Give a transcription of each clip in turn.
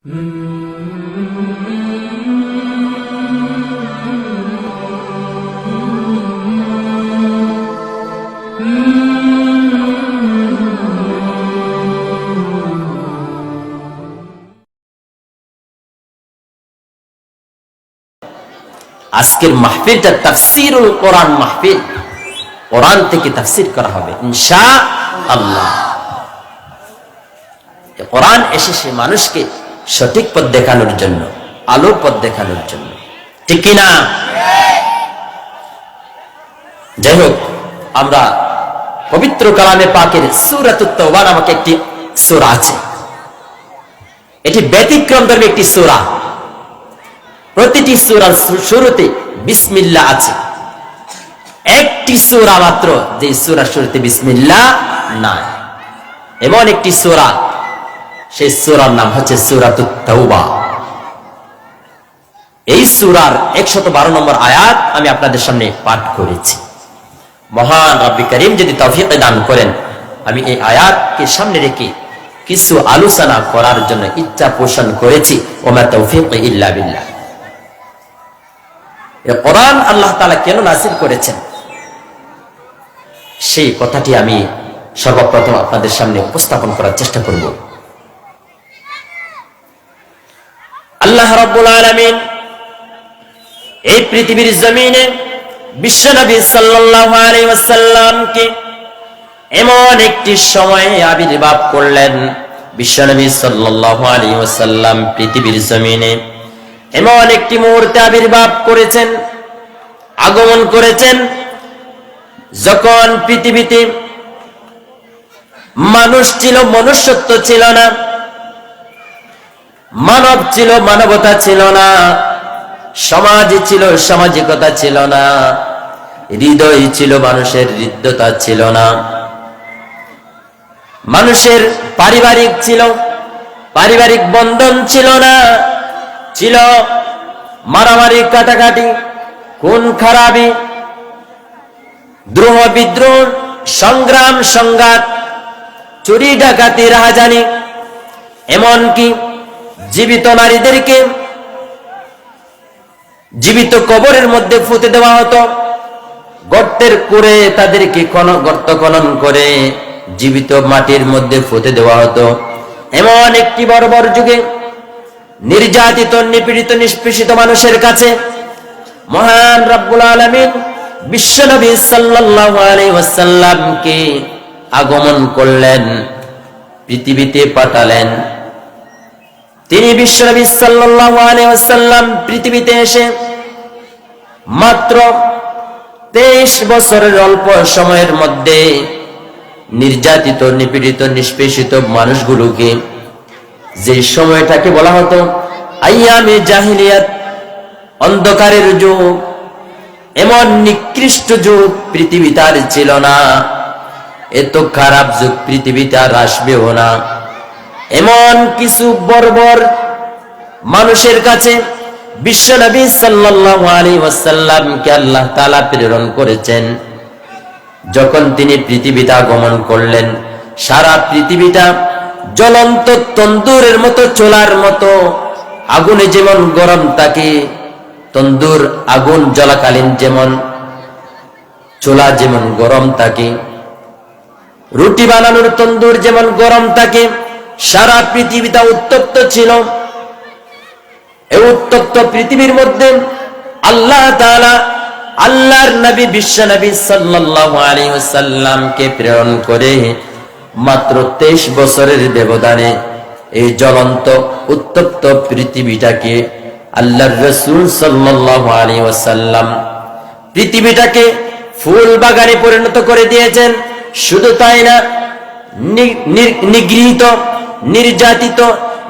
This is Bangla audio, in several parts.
আজকের মাহফিলটা তাফসীরুল কোরআন মাহফিল, কোরআন থেকে তাফসীর করা হবে ইনশাআল্লাহ। কোরআন এসেছে মানুষকে সঠিক পথ দেখানোর জন্য, আলোর পথ দেখানোর জন্য, ঠিক কিনা? যাই হোক, আমরা পবিত্র কালামে পাকের সূরাতুত তাওবা নামক একটি সূরা আছে। এটি ব্যতিক্রম ধর্মী একটি সূরা। প্রতিটি সূরার শুরুতে বিসমিল্লাহ আছে। একটি সূরা মাত্র যে সূরার শুরুতে বিসমিল্লাহ নাই, এমন একটি সূরা, সেই সূরার নাম হচ্ছে সূরাতুত তাওবা। এই সূরার 112 নম্বর আয়াত আমি আপনাদের সামনে পাঠ করেছি। মহান রব্বি করিম যদি তৌফিক দান করেন, আমি এই আয়াতকে সামনে রেখে কিছু আলোচনা করার জন্য ইচ্ছা পোষণ করেছি। ওমা তৌফিক ইল্লা বিল্লাহ। এই কোরআন আল্লাহ তাআলা কেন নাযিল করেছেন, সেই কথাটি আমি সর্বপ্রথম আপনাদের সামনে উপস্থাপন করার চেষ্টা করব। আল্লাহ রাব্বুল আলামিন এই পৃথিবীর জমিনে বিশ্বনবী সাল্লাল্লাহু আলাইহি ওয়াসাল্লামকে এমন একটি সময়ে আবির্ভাব করলেন। বিশ্বনবী সাল্লাল্লাহু আলাইহি ওয়াসাল্লাম পৃথিবীর জমিনে এমন একটি মুহূর্তে আবির্ভাব করেছেন, আগমন করেছেন, যখন পৃথিবীতে মানুষ ছিল, মনুষ্যত্ব ছিল না, মানব ছিল, মানবতা ছিল না, সমাজ ছিল, সামাজিকতা ছিল না, হৃদয় ছিল, মানুষের হৃদ্যতা ছিল না, মানুষের পারিবারিক ছিল, পারিবারিক বন্ধন ছিল না, ছিল মারামারি, কাটাকাটি, খুন খারাপি, দ্রোহ বিদ্রোহ, সংগ্রাম সংঘাত, চুরি ডাকাতি, রাহাজানি, এমনকি জীবিত নারীদেরকে জীবিত কবরের মধ্যে পুঁতে দেওয়া হতো। গর্তের করে তাদেরকে গর্ত খনন করে জীবিত মাটির মধ্যে পুঁতে দেওয়া হতো। এমন একটি বর্বর যুগে নির্যাতিত, নিপীড়িত, নিষ্পেষিত মানুষের কাছে মহান রব্বুল আলামিন বিশ্বনবী সাল্লাল্লাহু আলাইহি ওয়াসাল্লামকে আগমন করলেন, পৃথিবীতে পাঠালেন। তিনি বিশ্বনবী সাল্লাল্লাহু আলাইহি ওয়াসাল্লাম পৃথিবীতে এসে মাত্র 23 বছরের অল্প সময়ের মধ্যে নির্যাতিত, নিপীড়িত, নিষ্পেষিত মানুষগুলোকে, যে সময়টাকে বলা হতো আইয়ামে জাহিলিয়াত, অন্ধকারের যুগ, এমন নিকৃষ্ট যুগ পৃথিবীতে আর ছিল না। এত খারাপ যুগ পৃথিবীতে আর আসবেও না। এমন কিছু বর্বর মানুষের কাছে বিশ্বনবী সাল্লাল্লাহু আলাইহি ওয়াসাল্লামকে আল্লাহ তাআলা প্রেরণ করেছেন। যখন তিনি পৃথিবীতে আগমন করলেন, সারা পৃথিবীটা জ্বলন্ত তন্দুরের মতো, চোলার মতো, আগুনে যেমন গরম থাকে, তন্দুর আগুন জ্বলাকালীন যেমন চোলা যেমন গরম থাকে, রুটি বানানোর তন্দুর যেমন গরম থাকে, সারা পৃথিবীটা উত্তপ্ত ছিল। এই উত্তপ্ত পৃথিবীর মধ্যে আল্লাহ তাআলা আল্লাহর নবী বিশ্বনবী সাল্লাল্লাহু আলাইহি ওয়াসাল্লামকে প্রেরণ করে মাত্র 23 বছরের ব্যবধানে এই জ্বলন্ত উত্তপ্ত পৃথিবীটাকে আল্লাহর রাসূল সাল্লাল্লাহু আলাইহি ওয়াসাল্লাম পৃথিবীটাকে ফুল বাগানে পরিণত করে দিয়েছেন। শুধু তাই না, নিগৃহীত, নির্যাতিত,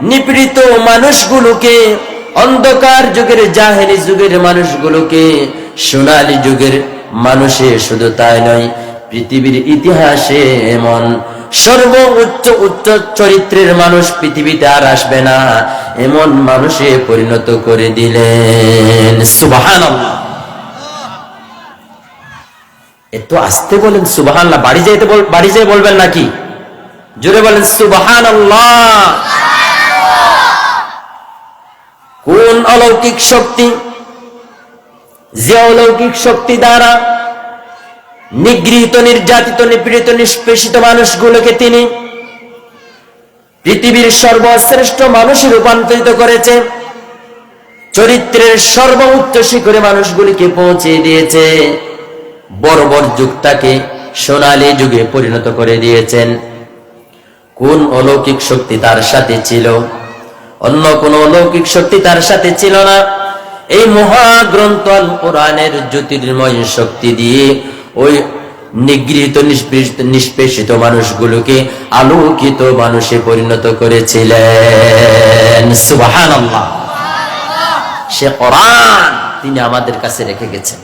নিপীড়িত মানুষগুলোকে, অন্ধকার যুগের, জাহেলি যুগের মানুষগুলোকে সোনালী যুগের মানুষে, শুধু তাই নয়, পৃথিবীর ইতিহাসে এমন সর্বোচ্চ উচ্চ চরিত্রের মানুষ পৃথিবীতে আর আসবে না, এমন মানুষে পরিণত করে দিলেন। সুবহানাল্লাহ। এত আস্তে বলেন সুবহানাল্লাহ, বাড়ি যেতে বলবেন নাকি? জোরে বলেন সুবহানাল্লাহ। অলৌকিক শক্তি, যে অলৌকিক শক্তি দ্বারা নিগৃহীত, নির্যাতিত, নিপীড়িত, নিষ্পেষিত মানুষগুলোকে তিনি পৃথিবীর সর্বশ্রেষ্ঠ মানুষে রূপান্তরিত করেছে, চরিত্রের সর্বোচ্চ শিখরে মানুষগুলিকে পৌঁছে দিয়েছে, বর্বর যুগটাকে সোনালী যুগে পরিণত করে দিয়েছেন। কোন অলৌকিক শক্তি তার সাথে ছিল? অন্য কোন অলৌকিক শক্তি তার সাথে ছিল না। এই মহাগ্রন্থ আল কোরআনের জ্যোতির্ময় শক্তি দিয়ে ওই নিগৃহীত, নিষ্পেষিত মানুষগুলোকে আলোকিত মানুষে পরিণত করেছিলেন। সুবহানাল্লাহ। সে কোরআন তিনি আমাদের কাছে রেখে গেছেন।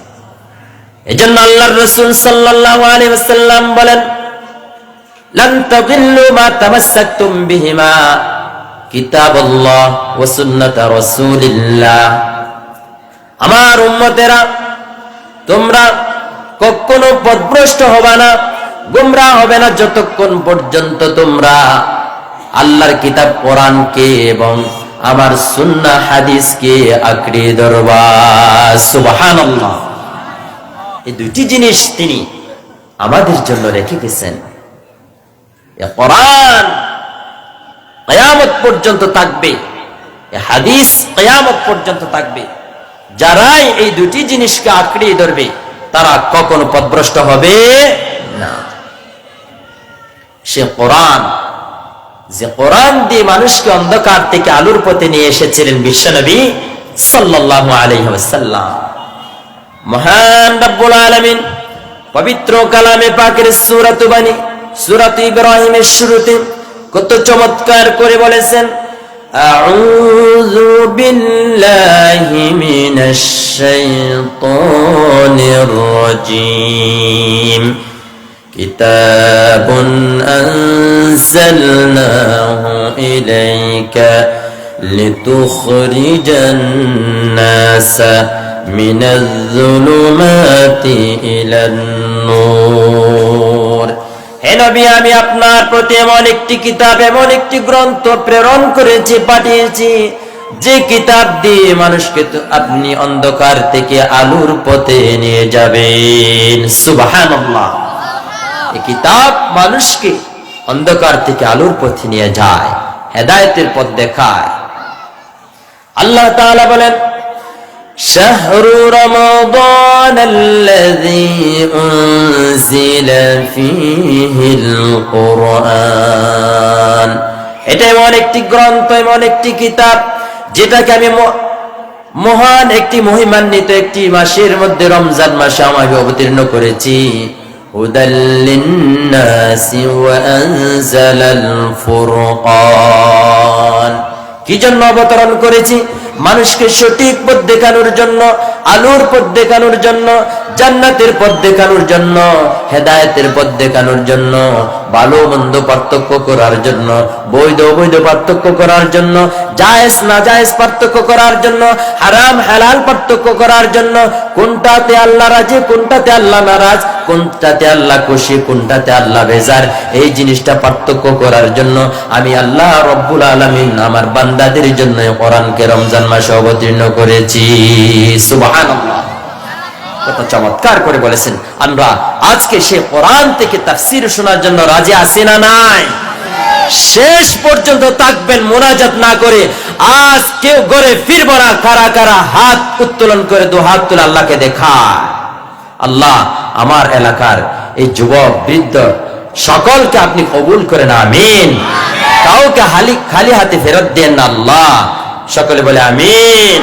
এজন্য আল্লাহর রাসূল সাল্লাল্লাহু আলাইহি ওয়াসাল্লাম বলেন, লান তাদিল্লু মা তামাসসাকতুম বিহিমা কিতাবাল্লাহ ওয়া সুন্নাত রাসূলিল্লাহ। আমার উম্মতেরা, তোমরা কখনো পথভ্রষ্ট হবে না, গোমরাহ হবে না যতক্ষণ পর্যন্ত তোমরা আল্লাহর কিতাব কোরআনকে এবং আমার সুন্নাহ হাদিসকে আঁকড়ে ধরবা। সুবহানাল্লাহ। এই দুটি জিনিস তিনি আমাদের জন্য রেখে গেছেন। এই কোরআন কিয়ামত পর্যন্ত থাকবে, এই হাদিস কিয়ামত পর্যন্ত থাকবে। যারাই এই দুটি জিনিসকে আঁকড়ে ধরবে তারা কখনো পথভ্রষ্ট হবে না। সে কোরআন, যে কোরআন দিয়ে মানুষকে অন্ধকার থেকে আলোর পথে নিয়ে এসেছিলেন বিশ্বনবী সাল্লাল্লাহু আলাইহি ওয়াসাল্লাম। মহান রব্বুল আলামিন পবিত্র কালামে পাকের সূরাত ইব্রাহিমের শুরুতে কত চমৎকার করে বলেছেন, আউযু বিল্লাহি মিনাশ শাইতানির রাজীম। কিতাবুন আনজালনাহু ইলাইকা লিতুখরিজান নাসা মিনাজ যুলুমাতি ইলান নূর। হে নবী, আমি আপনার প্রতি এমন একটি কিতাব, এমন একটি গ্রন্থ প্রেরণ করেছি, পাঠিয়েছি, যে কিতাব দিয়ে মানুষকে আপনি অন্ধকার থেকে আলোর পথে নিয়ে যাবেন। সুবহানাল্লাহ। এই কিতাব মানুষকে অন্ধকার থেকে আলোর পথে নিয়ে যায়, হেদায়েতের পথ দেখায়। আল্লাহ তাআলা বলেন, শাহরু রমাদানাল্লাযী উনজিলা ফীহিল কুরআন। এটা এমন একটি গ্রন্থ, এমন একটি কিতাব যেটাকে আমি মহান একটি মহিমান্বিত একটি মাসের মধ্যে, রমজান মাসে আমি অবতীর্ণ করেছি। হুদাল লিন্নাসি ওয়া আনজালাল ফুরকান। কি জন্য অবতরণ করেছি? মানুষকে সঠিক পথ দেখানোর জন্য, আলোর পথ দেখানোর জন্য, জান্নাতের পথ দেখানোর জন্য, হেদায়েতের পথ দেখানোর জন্য, ভালো মন্দ পার্থক্য করার জন্য, বৈধ অবৈধ পার্থক্য করার জন্য, জায়েজ নাজায়েজ পার্থক্য করার জন্য, হারাম হালাল পার্থক্য করার জন্য, কোনটাতে আল্লাহ রাজি, কোনটাতে আল্লাহ নারাজ, কোনটাতে আল্লাহ খুশি, কোনটাতে আল্লাহ বেজার, এই জিনিসটা পার্থক্য করার জন্য আমি আল্লাহ রব্বুল আলামিন আমার বান্দাদের জন্য কোরআনকে রমজান মাসে অবতীর্ণ করেছি। সুবহানাল্লাহ। কত চমৎকার করে বলেছেন। আমরা আজকে সে কোরআন থেকে তাফসীর শোনার জন্য রাজি আছি না নাই? শেষ পর্যন্ত থাকবেন মুনাজাত না করে। আজ কেউ ঘরে ফিরব না। কারা কারা হাত উত্তোলন করে দু হাত তুলে আল্লাহকে দেখায়। আল্লাহ আমার এলাকার এই যুবক বৃদ্ধ সকলকে আপনি কবুল করেন, আমিন। কাউকে খালি হাতে ফেরত দেন না আল্লাহ। সকলে বলে আমিন।